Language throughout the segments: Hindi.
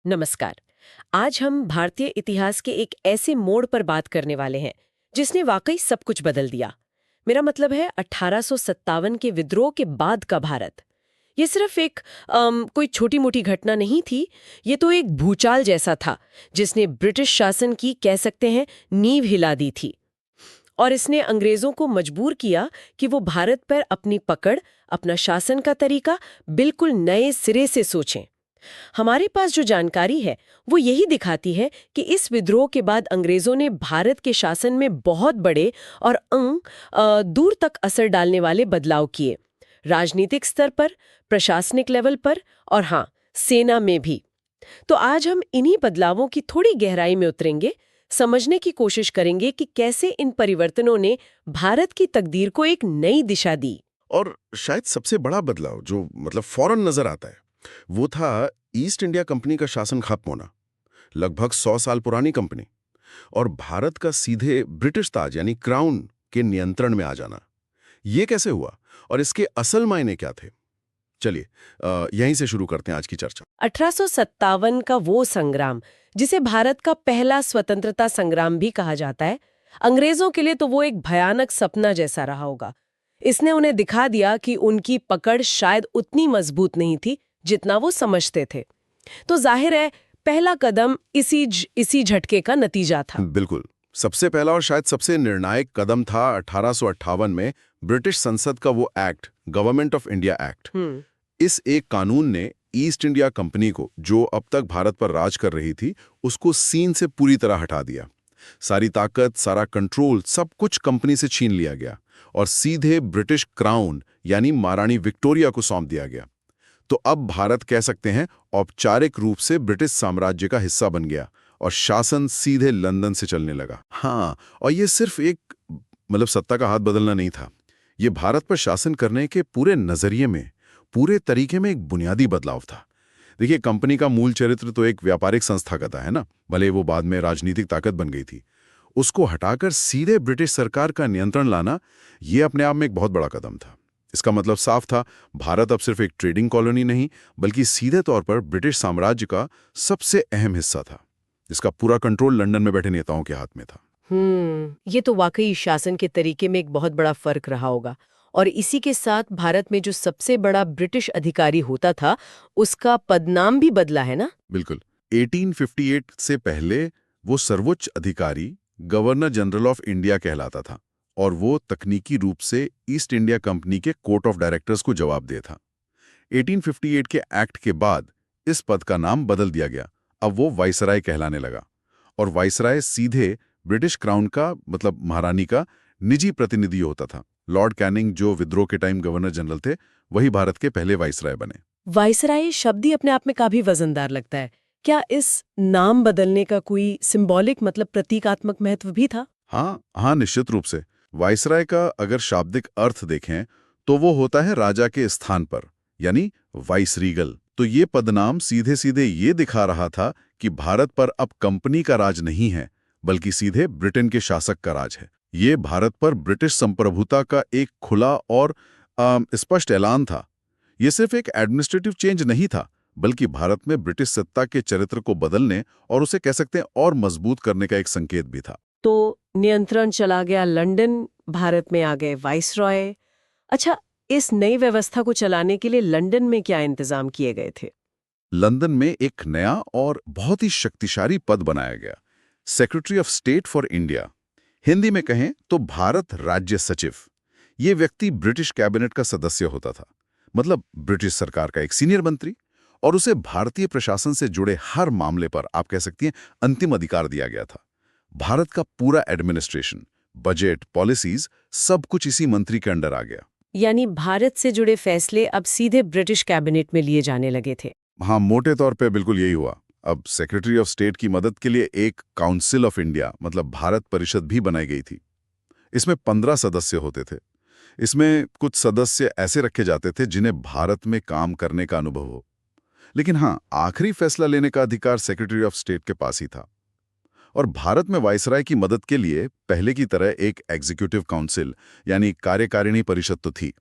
नमस्कार। आज हम भारतीय इतिहास के एक ऐसे मोड़ पर बात करने वाले हैं जिसने वाकई सब कुछ बदल दिया। मेरा मतलब है 1857 के विद्रोह के बाद का भारत। ये सिर्फ एक कोई छोटी मोटी घटना नहीं थी। ये तो एक भूचाल जैसा था जिसने ब्रिटिश शासन की कह सकते हैं नींव हिला दी थी। और इसने अंग्रेजों को मजबूर किया कि वो भारत पर अपनी पकड़, अपना शासन का तरीका बिल्कुल नए सिरे से सोचें। हमारे पास जो जानकारी है वो यही दिखाती है कि इस विद्रोह के बाद अंग्रेजों ने भारत के शासन में बहुत बड़े और दूर तक असर डालने वाले बदलाव किए। राजनीतिक स्तर पर, प्रशासनिक लेवल पर और हाँ, सेना में भी। तो आज हम इन्हीं बदलावों की थोड़ी गहराई में उतरेंगे, समझने की कोशिश करेंगे कि कैसे इन परिवर्तनों ने भारत की तकदीर को एक नई दिशा दी। और शायद सबसे बड़ा बदलाव जो फौरन नजर आता है वो था ईस्ट इंडिया कंपनी का शासन खत्म होना। लगभग 100 साल पुरानी कंपनी और भारत का सीधे ब्रिटिश ताज यानी क्राउन के नियंत्रण में आ जाना। ये कैसे हुआ और इसके असल मायने क्या थे? चलिए यहीं से शुरू करते हैं आज की चर्चा। 1857 का वो संग्राम जिसे भारत का पहला स्वतंत्रता संग्राम भी कहा जाता है, अंग्रेजों के लिए तो वो एक भयानक सपना जैसा रहा होगा। इसने उन्हें दिखा दिया कि उनकी पकड़ शायद उतनी मजबूत नहीं थी जितना वो समझते थे। तो जाहिर है पहला कदम इसी झटके का नतीजा था। बिल्कुल। सबसे पहला और शायद सबसे निर्णायक कदम था 1858 में ब्रिटिश संसद का वो act, government of India act. इस एक कानून ने ईस्ट इंडिया कंपनी को, जो अब तक भारत पर राज कर रही थी, उसको सीन से पूरी तरह हटा दिया। सारी ताकत, सारा कंट्रोल, सब कुछ कंपनी से छीन लिया गया और सीधे ब्रिटिश क्राउन यानी महारानी विक्टोरिया को सौंप दिया गया। तो अब भारत कह सकते हैं औपचारिक रूप से ब्रिटिश साम्राज्य का हिस्सा बन गया और शासन सीधे लंदन से चलने लगा। हाँ, और ये सिर्फ एक सत्ता का हाथ बदलना नहीं था। ये भारत पर शासन करने के पूरे नजरिए में, पूरे तरीके में एक बुनियादी बदलाव था। देखिए, कंपनी का मूल चरित्र तो एक व्यापारिक संस्था का था, है ना, भले वो बाद में राजनीतिक ताकत बन गई थी। उसको हटाकर सीधे ब्रिटिश सरकार का नियंत्रण लाना, ये अपने आप में एक बहुत बड़ा कदम था। इसका मतलब साफ था, भारत अब सिर्फ एक ट्रेडिंग कॉलोनी नहीं, बल्कि सीधे तौर पर ब्रिटिश साम्राज्य का सबसे अहम हिस्सा था, जिसका पूरा कंट्रोल लंदन में बैठे नेताओं के हाथ में था। ये तो वाकई शासन के तरीके में एक बहुत बड़ा फर्क रहा होगा। और इसी के साथ भारत में जो सबसे बड़ा ब्रिटिश अधिकारी होता था, उसका पदनाम भी बदला है ना? बिल्कुल। 1858 से पहले वो सर्वोच्च अधिकारी गवर्नर जनरल ऑफ इंडिया कहलाता था और वो तकनीकी रूप से ईस्ट इंडिया कंपनी के कोर्ट ऑफ डायरेक्टर्स को जवाबदेह था। 1858 के एक्ट के बाद इस पद का नाम बदल दिया गया। अब वो वाइसराय कहलाने लगा और वाइसराय सीधे ब्रिटिश क्राउन का, महारानी का निजी प्रतिनिधि होता था। लॉर्ड कैनिंग, जो विद्रोह के टाइम गवर्नर जनरल थे, वही भारत के पहले वाइसराय बने। वाइसराय शब्द ही अपने आप में काफी वजनदार लगता है। क्या इस नाम बदलने का कोई सिंबॉलिक प्रतीकात्मक महत्व भी था? हाँ, निश्चित रूप से। वाइसराय का अगर शाब्दिक अर्थ देखें तो वो होता है राजा के स्थान पर, यानी वाइसरीगल। तो ये पदनाम सीधे सीधे ये दिखा रहा था कि भारत पर अब कंपनी का राज नहीं है, बल्कि सीधे ब्रिटेन के शासक का राज है। ये भारत पर ब्रिटिश संप्रभुता का एक खुला और स्पष्ट ऐलान था। ये सिर्फ एक एडमिनिस्ट्रेटिव चेंज नहीं था, बल्कि भारत में ब्रिटिश सत्ता के चरित्र को बदलने और उसे कह सकते हैं और मजबूत करने का एक संकेत भी था। तो नियंत्रण चला गया लंदन, भारत में आ गए वाइसरॉय। अच्छा, इस नई व्यवस्था को चलाने के लिए लंदन में क्या इंतजाम किए गए थे? लंदन में एक नया और बहुत ही शक्तिशाली पद बनाया गया, secretary of state for India. Hindi में कहें तो भारत राज्य सचिव। ये व्यक्ति ब्रिटिश कैबिनेट का सदस्य होता था, ब्रिटिश सरकार का एक सीनियर मंत्री, और उसे भारतीय प्रशासन से जुड़े हर मामले पर, आप कह सकती हैं, अंतिम अधिकार दिया गया था। भारत का पूरा एडमिनिस्ट्रेशन, बजट, पॉलिसीज, सब कुछ इसी मंत्री के अंडर आ गया। यानी भारत से जुड़े फैसले अब सीधे ब्रिटिश कैबिनेट में लिए जाने लगे थे। हाँ, मोटे तौर पे बिल्कुल यही हुआ। अब सेक्रेटरी ऑफ स्टेट की मदद के लिए एक काउंसिल ऑफ इंडिया, भारत परिषद भी बनाई गई थी। इसमें 15 सदस्य होते थे। इसमें कुछ सदस्य ऐसे रखे जाते थे जिन्हें भारत में काम करने का अनुभव हो, लेकिन हाँ, आखिरी फैसला लेने का अधिकार सेक्रेटरी ऑफ स्टेट के पास ही था। और भारत में वाइसराय की मदद के लिए पहले की तरह एक एग्जीक्यूटिव काउंसिल यानी कार्यकारिणी परिषद तो थी,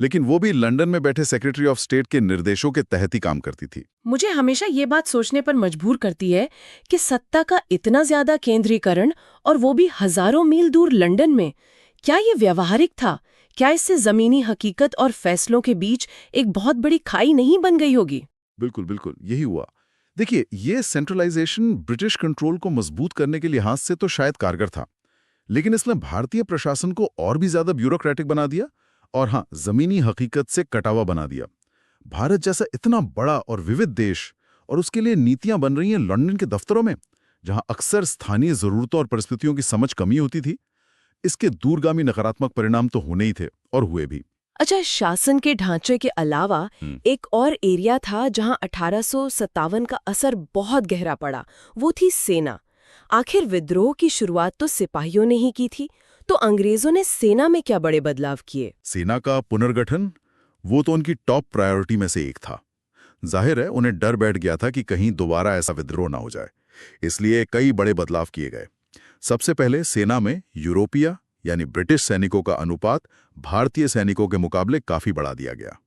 लेकिन वो भी लंदन में बैठे सेक्रेटरी ऑफ स्टेट के निर्देशों के तहत ही काम करती थी। मुझे हमेशा ये बात सोचने पर मजबूर करती है कि सत्ता का इतना ज्यादा केंद्रीकरण और वो भी हजारों मील दूर लंदन में, क्या ये व्यवहारिक था? क्या इससे जमीनी हकीकत और फैसलों के बीच एक बहुत बड़ी खाई नहीं बन गई होगी? बिल्कुल बिल्कुल यही हुआ। देखिए, ये सेंट्रलाइजेशन ब्रिटिश कंट्रोल को मजबूत करने के लिहाज से तो शायद कारगर था, लेकिन इसने भारतीय प्रशासन को और भी ज्यादा ब्यूरोक्रेटिक बना दिया और हाँ, जमीनी हकीकत से कटावा बना दिया। भारत जैसा इतना बड़ा और विविध देश, और उसके लिए नीतियां बन रही हैं लंदन के दफ्तरों में, जहां अक्सर स्थानीय जरूरतों और परिस्थितियों की समझ कमी होती थी। इसके दूरगामी नकारात्मक परिणाम तो होने ही थे और हुए भी। अच्छा, शासन के ढांचे के अलावा एक और एरिया था जहां 1857 का असर बहुत गहरा पड़ा, वो थी सेना। आखिर विद्रोह की शुरुआत तो सिपाहियों ने ही की थी, तो अंग्रेजों ने सेना में क्या बड़े बदलाव किए? सेना का पुनर्गठन, वो तो उनकी टॉप प्रायोरिटी में से एक था। जाहिर है, उन्हें डर बैठ गया था कि कहीं दोबारा ऐसा विद्रोह ना हो जाए, इसलिए कई बड़े बदलाव किए गए। सबसे पहले सेना में यूरोपीय यानी ब्रिटिश सैनिकों का अनुपात भारतीय सैनिकों के मुकाबले काफी बढ़ा दिया गया।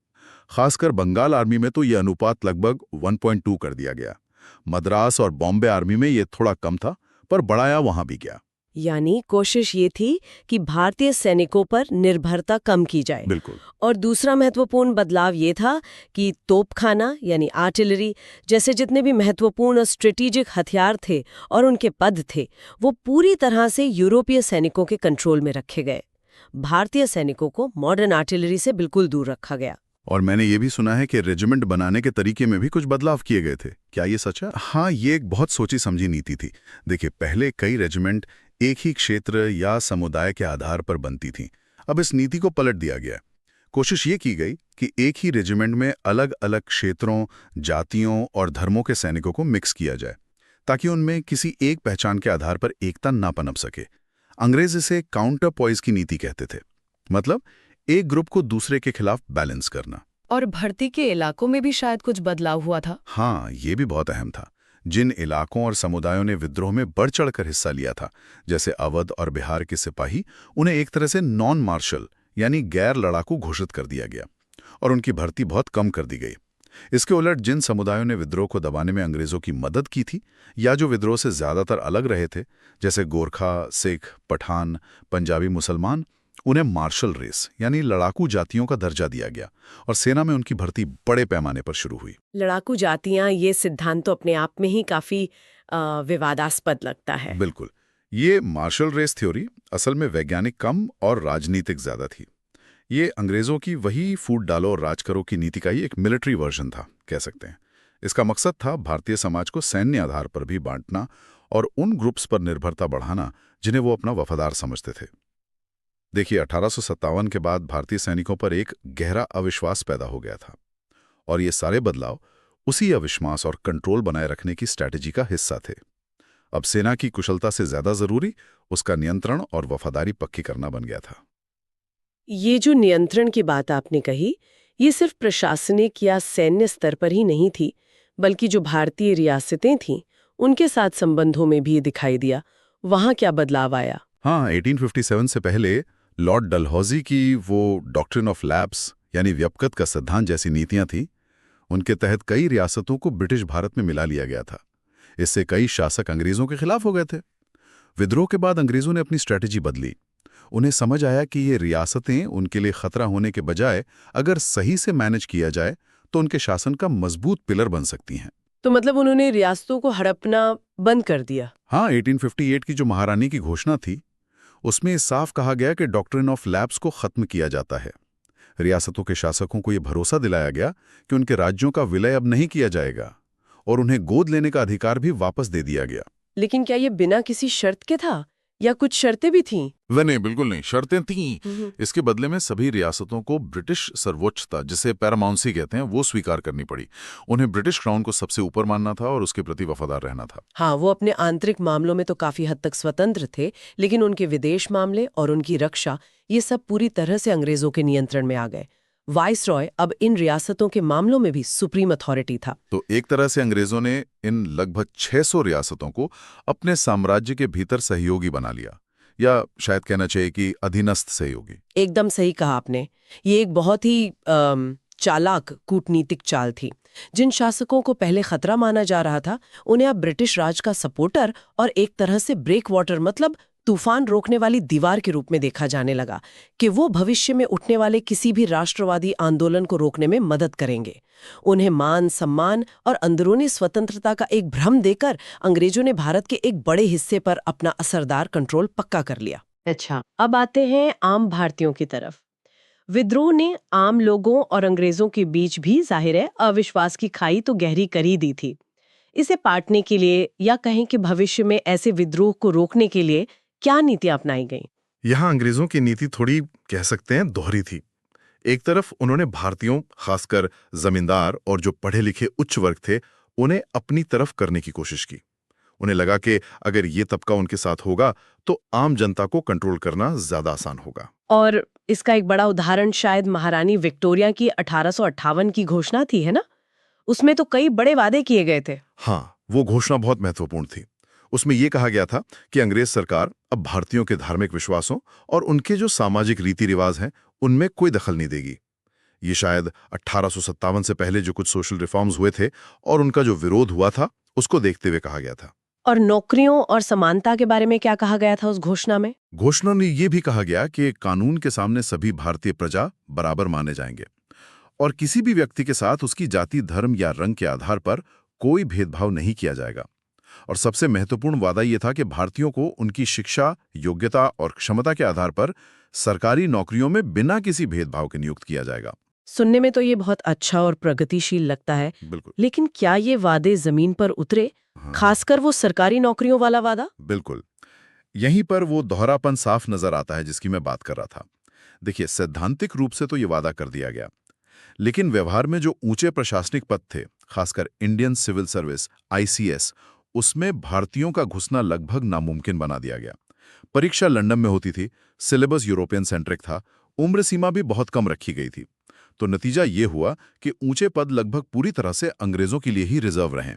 खासकर बंगाल आर्मी में तो यह अनुपात लगभग 1.2 कर दिया गया। मद्रास और बॉम्बे आर्मी में यह थोड़ा कम था, पर बढ़ाया वहां भी गया। यानी कोशिश ये थी कि भारतीय सैनिकों पर निर्भरता कम की जाए। बिल्कुल। और दूसरा महत्वपूर्ण बदलाव ये था कि तोपखाना यानी आर्टिलरी जैसे जितने भी महत्वपूर्ण स्ट्रेटेजिक हथियार थे और उनके पद थे, वो पूरी तरह से यूरोपीय सैनिकों के कंट्रोल में रखे गए। भारतीय सैनिकों को मॉडर्न आर्टिलरी से बिल्कुल दूर रखा गया। और मैंने ये भी सुना है कि रेजिमेंट बनाने के तरीके में भी कुछ बदलाव किए गए थे। क्या ये सच है? हाँ, ये एक बहुत सोची समझी नीति थी। देखिए, पहले कई रेजिमेंट एक ही क्षेत्र या समुदाय के आधार पर बनती थीं। अब इस नीति को पलट दिया गया। कोशिश ये की गई कि एक ही रेजिमेंट में अलग अलग क्षेत्रों, जातियों और धर्मों के सैनिकों को मिक्स किया जाए, ताकि उनमें किसी एक पहचान के आधार पर एकता ना पनप सके। अंग्रेज इसे काउंटर पॉइज की नीति कहते थे, मतलब एक ग्रुप को दूसरे के खिलाफ बैलेंस करना। और भर्ती के इलाकों में भी शायद कुछ बदलाव हुआ था। हाँ, ये भी बहुत अहम था। जिन इलाकों और समुदायों ने विद्रोह में बढ़ चढ़कर हिस्सा लिया था, जैसे अवध और बिहार के सिपाही, उन्हें एक तरह से नॉन मार्शल यानी गैर लड़ाकू घोषित कर दिया गया और उनकी भर्ती बहुत कम कर दी गई। इसके उलट जिन समुदायों ने विद्रोह को दबाने में अंग्रेजों की मदद की थी या जो विद्रोह से ज्यादातर अलग रहे थे, जैसे गोरखा, सिख, पठान, पंजाबी मुसलमान, उन्हें मार्शल रेस यानी लड़ाकू जातियों का दर्जा दिया गया और सेना में उनकी भर्ती बड़े पैमाने पर शुरू हुई। लड़ाकू जातियां, ये सिद्धांत तो अपने आप में ही काफी विवादास्पद लगता है। बिल्कुल। ये मार्शल रेस थ्योरी असल में वैज्ञानिक कम और राजनीतिक ज्यादा थी। ये अंग्रेजों की वही फूट डालो और राज करो की नीति का ही एक मिलिट्री वर्जन था, कह सकते हैं। इसका मकसद था भारतीय समाज को सैन्य आधार पर भी बांटना और उन ग्रुप्स पर निर्भरता बढ़ाना जिन्हें वो अपना वफादार समझते थे। देखिए, 1857 के बाद भारतीय सैनिकों पर एक गहरा अविश्वास पैदा हो गया था और ये सारे बदलाव उसी अविश्वास और कंट्रोल बनाए रखने की स्ट्रैटेजी का हिस्सा थे। अब सेना की कुशलता से ज्यादा जरूरी उसका नियंत्रण और वफादारी पक्की करना बन गया था। ये जो नियंत्रण की बात आपने कही, ये सिर्फ प्रशासनिक या सैन्य स्तर पर ही नहीं थी, बल्कि जो भारतीय रियासतें थीं, उनके साथ संबंधों में भी दिखाई दिया। वहां क्या बदलाव आया? हाँ, 1857 से पहले लॉर्ड डलहौजी की वो डॉक्ट्रिन ऑफ लैप्स यानी व्यपकत का सिद्धांत जैसी नीतियां थी। उनके तहत कई रियासतों को ब्रिटिश भारत में मिला लिया गया था। इससे कई शासक अंग्रेजों के खिलाफ हो गए थे। विद्रोह के बाद अंग्रेजों ने अपनी स्ट्रैटेजी बदली। उन्हें समझ आया कि ये रियासतें उनके लिए खतरा होने के बजाय अगर सही से मैनेज किया जाए तो उनके शासन का मजबूत पिलर बन सकती हैं। तो मतलब उन्होंने रियासतों को हड़पना बंद कर दिया। हाँ, 1858 की जो महारानी की घोषणा थी, उसमें साफ कहा गया कि डॉक्ट्रिन ऑफ लैप्स को खत्म किया जाता है। रियासतों के शासकों को यह भरोसा दिलाया गया कि उनके राज्यों का विलय अब नहीं किया जाएगा और उन्हें गोद लेने का अधिकार भी वापस दे दिया गया। लेकिन क्या ये बिना किसी शर्त के था या कुछ शर्तें भी थीं? वह नहीं, बिल्कुल नहीं, शर्तें थीं। इसके बदले में सभी रियासतों को ब्रिटिश सर्वोच्चता, जिसे पैरामाउंसी कहते हैं, वो स्वीकार करनी पड़ी। उन्हें ब्रिटिश क्राउन को सबसे ऊपर मानना था और उसके प्रति वफादार रहना था। हाँ, वो अपने आंतरिक मामलों में तो काफी हद तक स्वतंत्र थे, लेकिन उनके विदेश मामले और उनकी रक्षा, ये सब पूरी तरह से अंग्रेजों के नियंत्रण में आ गए। वाइसरॉय अब इन रियासतों के मामलों में भी सुप्रीम अथॉरिटी था। तो एक तरह से अंग्रेजों ने इन लगभग 600 रियासतों को अपने साम्राज्य के भीतर सहयोगी बना लिया। या शायद कहना चाहिए कि अधीनस्थ सहयोगी। एकदम सही कहा आपने। ये एक बहुत ही चालाक कूटनीतिक चाल थी। जिन शासकों को पहले खतरा माना जा रहा था, उन्हें अब ब्रिटिश राज का सपोर्टर और एक तरह से ब्रेक वाटर मतलब तूफान रोकने वाली दीवार के रूप में देखा जाने लगा कि वो भविष्य में उठने वाले किसी भी राष्ट्रवादी आंदोलन को रोकने में मदद करेंगे। उन्हें मान सम्मान और अंदरूनी स्वतंत्रता का एक भ्रम देकर अंग्रेजों ने भारत के एक बड़े हिस्से पर अपना असरदार कंट्रोल पक्का कर लिया। अच्छा, अब आते हैं आम भारतीयों की तरफ। विद्रोह ने आम लोगों और अंग्रेजों के बीच भी जाहिर है अविश्वास की खाई तो गहरी कर ही दी थी। इसे पाटने के लिए या कहें कि भविष्य में ऐसे विद्रोह को रोकने के लिए क्या नीतियां अपनाई गईं? यहाँ अंग्रेजों की नीति थोड़ी कह सकते हैं दोहरी थी। एक तरफ उन्होंने भारतीयों, खासकर जमींदार और जो पढ़े लिखे उच्च वर्ग थे, उन्हें अपनी तरफ करने की कोशिश की। उन्हें लगा कि अगर ये तबका उनके साथ होगा तो आम जनता को कंट्रोल करना ज्यादा आसान होगा। और इसका एक बड़ा उदाहरण शायद महारानी विक्टोरिया की 1858 की घोषणा थी, है ना? उसमें तो कई बड़े वादे किए गए थे। हाँ, वो घोषणा बहुत महत्वपूर्ण थी। उसमें यह कहा गया था कि अंग्रेज सरकार अब भारतीयों के धार्मिक विश्वासों और उनके जो सामाजिक रीति रिवाज हैं, उनमें कोई दखल नहीं देगी। ये शायद 1857 से पहले जो कुछ सोशल रिफॉर्म्स हुए थे और उनका जो विरोध हुआ था, उसको देखते हुए कहा गया था। और नौकरियों और समानता के बारे में क्या कहा गया था उस घोषणा में? घोषणा में ये भी कहा गया कि कानून के सामने सभी भारतीय प्रजा बराबर माने जाएंगे और किसी भी व्यक्ति के साथ उसकी जाति, धर्म या रंग के आधार पर कोई भेदभाव नहीं किया जाएगा। और सबसे महत्वपूर्ण वादा यह था कि भारतीयों को उनकी शिक्षा, योग्यता और क्षमता के आधार पर सरकारी नौकरियों में बिना किसी भेदभाव के नियुक्त किया जाएगा। सुनने में तो ये बहुत अच्छा और प्रगतिशील लगता है। बिल्कुल। लेकिन क्या ये वादे जमीन पर उतरे? खासकर वो सरकारी नौकरियों वाला वादा? बिल्कुल। यहीं पर वो दोहरापन साफ नजर आता है जिसकी मैं बात कर रहा था। देखिए, सैद्धांतिक रूप से तो ये वादा कर दिया गया, लेकिन व्यवहार में जो ऊंचे प्रशासनिक पद थे, खासकर इंडियन सिविल सर्विस ICS, उसमें भारतीयों का घुसना लगभग नामुमकिन बना दिया गया। परीक्षा लंदन में होती थी, सिलेबस यूरोपियन सेंट्रिक था, उम्र सीमा भी बहुत कम रखी गई थी। तो नतीजा ये हुआ कि ऊंचे पद लगभग पूरी तरह से अंग्रेजों के लिए ही रिजर्व रहे।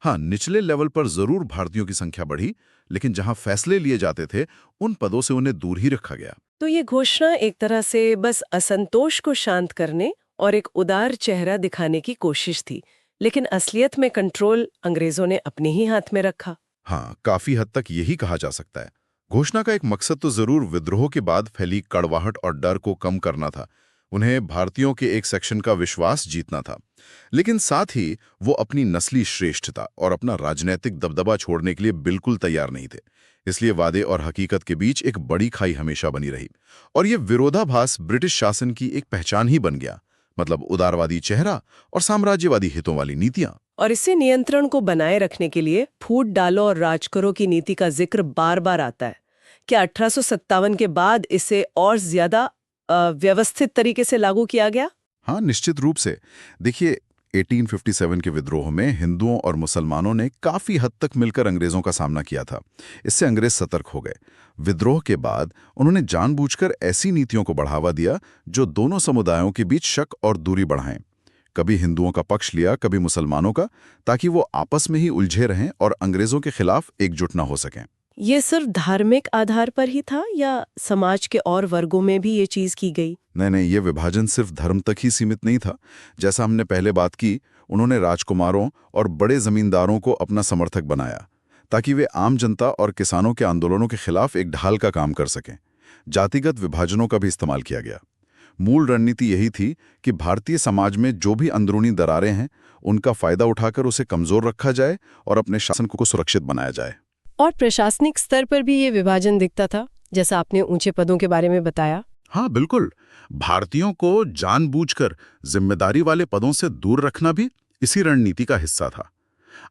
हाँ, निचले लेवल पर जरूर भारतीयों की संख्या बढ़ी, लेकिन जहां फैसले लिए जाते थे उन पदों से उन्हें दूर ही रखा गया। तो ये घोषणा एक तरह से बस असंतोष को शांत करने और एक उदार चेहरा दिखाने की कोशिश थी, लेकिन असलियत में कंट्रोल अंग्रेजों ने अपने ही हाथ में रखा। हाँ, काफी हद तक यही कहा जा सकता है। घोषणा का एक मकसद तो जरूर विद्रोह के बाद फैली कड़वाहट और डर को कम करना था। उन्हें भारतीयों के एक सेक्शन का विश्वास जीतना था, लेकिन साथ ही वो अपनी नस्ली श्रेष्ठता और अपना राजनीतिक दबदबा छोड़ने के लिए बिल्कुल तैयार नहीं थे। इसलिए वादे और हकीकत के बीच एक बड़ी खाई हमेशा बनी रही और ये विरोधाभास ब्रिटिश शासन की एक पहचान ही बन गया, मतलब उदारवादी चेहरा और साम्राज्यवादी हितों वाली नीतियां। और इससे नियंत्रण को बनाए रखने के लिए फूट डालो और राज करो की नीति का जिक्र बार बार आता है। क्या 1857 के बाद इसे और ज्यादा व्यवस्थित तरीके से लागू किया गया? हाँ, निश्चित रूप से। देखिए, 1857 के विद्रोह में हिंदुओं और मुसलमानों ने काफी हद तक मिलकर अंग्रेजों का सामना किया था। इससे अंग्रेज सतर्क हो गए। विद्रोह के बाद उन्होंने जानबूझकर ऐसी नीतियों को बढ़ावा दिया जो दोनों समुदायों के बीच शक और दूरी बढ़ाएं। कभी हिंदुओं का पक्ष लिया, कभी मुसलमानों का, ताकि वो आपस में ही उलझे रहें और अंग्रेजों के खिलाफ एकजुट न हो सकें। ये सिर्फ धार्मिक आधार पर ही था या समाज के और वर्गों में भी ये चीज की गई? नहीं, ये विभाजन सिर्फ धर्म तक ही सीमित नहीं था। जैसा हमने पहले बात की, उन्होंने राजकुमारों और बड़े जमींदारों को अपना समर्थक बनाया ताकि वे आम जनता और किसानों के आंदोलनों के खिलाफ एक ढाल का काम कर सकें। जातिगत विभाजनों का भी इस्तेमाल किया गया। मूल रणनीति यही थी कि भारतीय समाज में जो भी अंदरूनी दरारें हैं, उनका फायदा उठाकर उसे कमजोर रखा जाए और अपने शासन को सुरक्षित बनाया जाए। और प्रशासनिक स्तर पर भी ये विभाजन दिखता था, जैसा आपने ऊंचे पदों के बारे में बताया। हाँ, बिल्कुल। भारतीयों को जानबूझकर जिम्मेदारी वाले पदों से दूर रखना भी इसी रणनीति का हिस्सा था।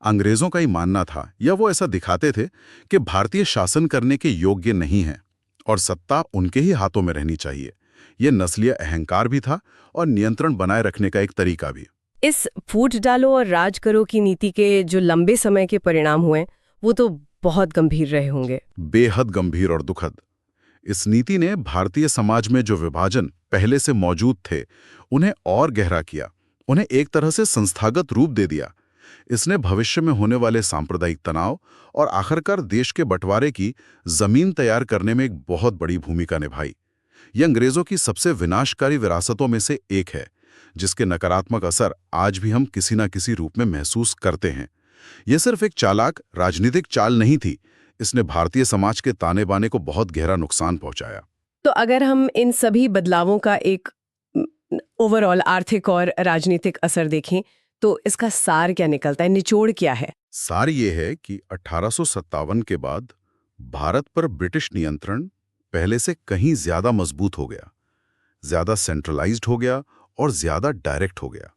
अंग्रेजों का ही मानना था, या वो ऐसा दिखाते थे, कि भारतीय शासन करने के योग्य नहीं है और सत्ता उनके ही हाथों में रहनी चाहिए। ये नस्लीय अहंकार भी था और नियंत्रण बनाए रखने का एक तरीका भी। इस फूट डालो और राज करो की नीति के जो लंबे समय के परिणाम हुए, वो तो बहुत गंभीर रहे होंगे। बेहद गंभीर और दुखद। इस नीति ने भारतीय समाज में जो विभाजन पहले से मौजूद थे, उन्हें और गहरा किया, उन्हें एक तरह से संस्थागत रूप दे दिया। इसने भविष्य में होने वाले सांप्रदायिक तनाव और आखिरकार देश के बंटवारे की जमीन तैयार करने में एक बहुत बड़ी भूमिका निभाई। ये अंग्रेजों की सबसे विनाशकारी विरासतों में से एक है, जिसके नकारात्मक असर आज भी हम किसी न किसी रूप में महसूस करते हैं। यह सिर्फ एक चालाक राजनीतिक चाल नहीं थी, इसने भारतीय समाज के ताने बाने को बहुत गहरा नुकसान पहुंचाया। तो अगर हम इन सभी बदलावों का एक ओवरऑल आर्थिक और राजनीतिक असर देखें तो इसका सार क्या निकलता है, निचोड़ क्या है? सार ये है कि 1857 के बाद भारत पर ब्रिटिश नियंत्रण पहले से कहीं ज्यादा मजबूत हो गया, ज्यादा सेंट्रलाइज्ड हो गया और ज्यादा डायरेक्ट हो गया।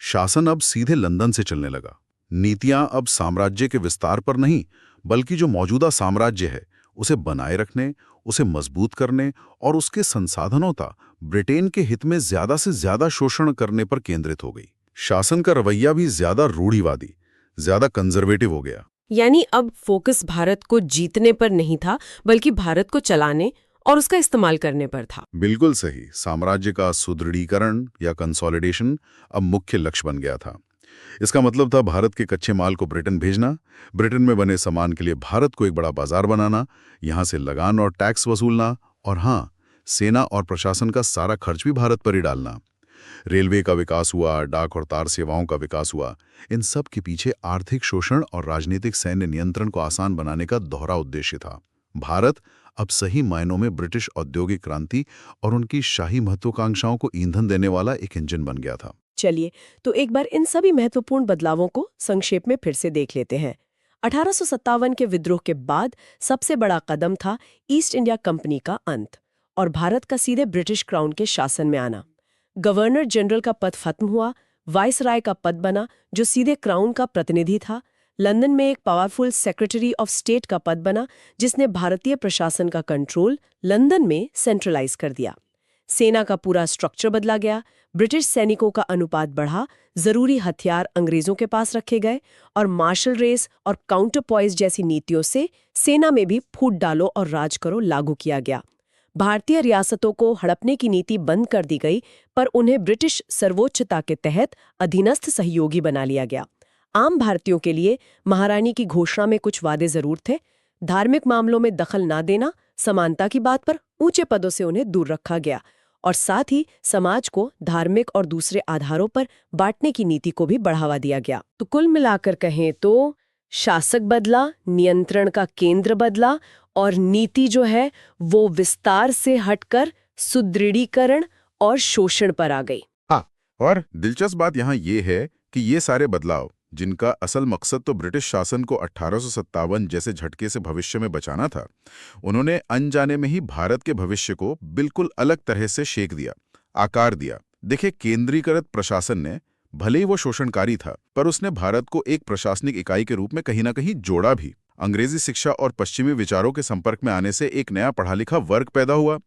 शासन अब सीधे लंदन से चलने लगा। नीतियां अब साम्राज्य के विस्तार पर नहीं, बल्कि जो मौजूदा साम्राज्य है उसे बनाए रखने, उसे मजबूत करने और उसके संसाधनों तक ब्रिटेन के हित में ज्यादा से ज्यादा शोषण करने पर केंद्रित हो गई। शासन का रवैया भी ज्यादा रूढ़िवादी, ज्यादा कंजर्वेटिव हो गया। यानी अब फोकस भारत को जीतने पर नहीं था, बल्कि भारत को चलाने और उसका इस्तेमाल करने पर था। बिल्कुल सही। साम्राज्य का सुदृढ़ीकरण या कंसोलिडेशन अब मुख्य लक्ष्य बन गया था। इसका मतलब था भारत के कच्चे माल को ब्रिटेन भेजना, ब्रिटेन में बने सामान के लिए भारत को एक बड़ा बाजार बनाना, यहां से लगान और टैक्स वसूलना, और हाँ, सेना और प्रशासन का सारा खर्च भी भारत पर ही डालना। रेलवे का विकास हुआ, डाक और तार सेवाओं का विकास हुआ। इन सब के पीछे आर्थिक शोषण और राजनीतिक सैन्य नियंत्रण को आसान बनाने का दोहरा उद्देश्य था। भारत अब सही मायनों में ब्रिटिश औद्योगिक क्रांति और उनकी शाही महत्वाकांक्षाओं को ईंधन देने वाला एक इंजन बन गया था। चलिए, तो एक बार इन सभी महत्वपूर्ण बदलावों को संक्षेप में फिर से देख लेते हैं। 1857 के विद्रोह के बाद सबसे बड़ा कदम था ईस्ट इंडिया कंपनी का अंत और भारत का सीधे ब्रिटिश क्राउन के शासन में आना। गवर्नर जनरल का पद खत्म हुआ, वाइसराय का पद बना जो सीधे क्राउन का प्रतिनिधि था। लंदन में एक पावरफुल सेक्रेटरी ऑफ स्टेट का पद बना जिसने भारतीय प्रशासन का कंट्रोल लंदन में सेंट्रलाइज कर दिया। सेना का पूरा स्ट्रक्चर बदला गया, ब्रिटिश सैनिकों का अनुपात बढ़ा, जरूरी हथियार अंग्रेजों के पास रखे गए और मार्शल रेस और काउंटर पॉइस जैसी नीतियों से सेना में भी फूट डालो और राज करो लागू किया गया। भारतीय रियासतों को हड़पने की नीति बंद कर दी गई, पर उन्हें ब्रिटिश सर्वोच्चता के तहत अधीनस्थ सहयोगी बना लिया गया। आम भारतीयों के लिए महारानी की घोषणा में कुछ वादे जरूर थे। धार्मिक मामलों में दखल ना देना, समानता की बात पर ऊंचे पदों से उन्हें दूर रखा गया और साथ ही समाज को धार्मिक और दूसरे आधारों पर बांटने की नीति को भी बढ़ावा दिया गया। तो कुल मिलाकर कहें तो शासक बदला, नियंत्रण का केंद्र बदला और नीति जो है वो विस्तार से हटकर सुदृढ़ीकरण और शोषण पर आ गई। हाँ, और दिलचस्प बात यहाँ ये है कि ये सारे बदलाव, जिनका असल मकसद तो ब्रिटिश शासन को 1857 जैसे झटके से भविष्य में बचाना था, उन्होंने अनजाने में ही भारत के भविष्य को बिल्कुल अलग तरह से शेक दिया, आकार दिया। देखिए, केंद्रीकृत प्रशासन ने, भले ही वो शोषणकारी था, पर उसने भारत को एक प्रशासनिक इकाई के रूप में कहीं ना कहीं जोड़ा भी। अंग्रेजी शिक्षा और पश्चिमी विचारों के संपर्क में आने से एक नया पढ़ा लिखा वर्ग पैदा हुआ,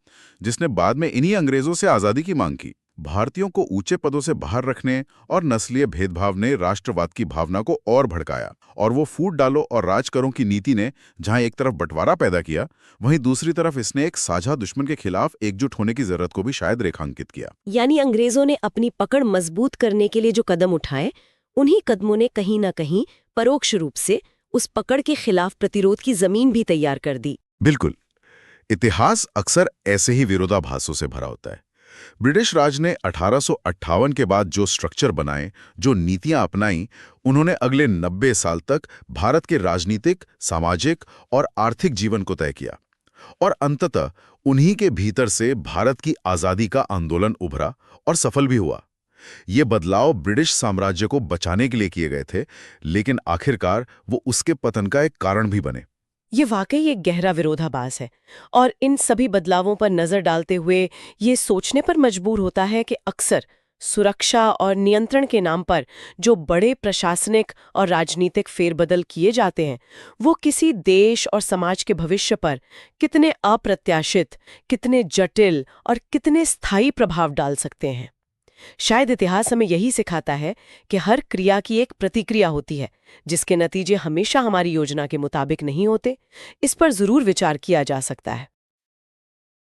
जिसने बाद में इन्हीं अंग्रेजों से आज़ादी की मांग की। भारतीयों को ऊंचे पदों से बाहर रखने और नस्लीय भेदभाव ने राष्ट्रवाद की भावना को और भड़काया, और वो फूट डालो और राज करो की नीति ने जहां एक तरफ बंटवारा पैदा किया, वहीं दूसरी तरफ इसने एक साझा दुश्मन के खिलाफ एकजुट होने की जरूरत को भी शायद रेखांकित किया। यानी अंग्रेजों ने अपनी पकड़ मजबूत करने के लिए जो कदम उठाए, उन्हीं कदमों ने कहीं ना कहीं परोक्ष रूप से उस पकड़ के खिलाफ प्रतिरोध की जमीन भी तैयार कर दी। बिल्कुल। इतिहास अक्सर ऐसे ही विरोधाभासों से भरा होता है। ब्रिटिश राज ने 1858 के बाद जो स्ट्रक्चर बनाए, जो नीतियां अपनाई, उन्होंने अगले 90 साल तक भारत के राजनीतिक, सामाजिक और आर्थिक जीवन को तय किया, और अंततः उन्हीं के भीतर से भारत की आजादी का आंदोलन उभरा और सफल भी हुआ। ये बदलाव ब्रिटिश साम्राज्य को बचाने के लिए किए गए थे, लेकिन आखिरकार वो उसके पतन का एक कारण भी बने। ये वाकई एक गहरा विरोधाभास है और इन सभी बदलावों पर नजर डालते हुए ये सोचने पर मजबूर होता है कि अक्सर सुरक्षा और नियंत्रण के नाम पर जो बड़े प्रशासनिक और राजनीतिक फेरबदल किए जाते हैं, वो किसी देश और समाज के भविष्य पर कितने अप्रत्याशित, कितने जटिल और कितने स्थायी प्रभाव डाल सकते हैं। शायद इतिहास हमें यही सिखाता है कि हर क्रिया की एक प्रतिक्रिया होती है, जिसके नतीजे हमेशा हमारी योजना के मुताबिक नहीं होते। इस पर जरूर विचार किया जा सकता है।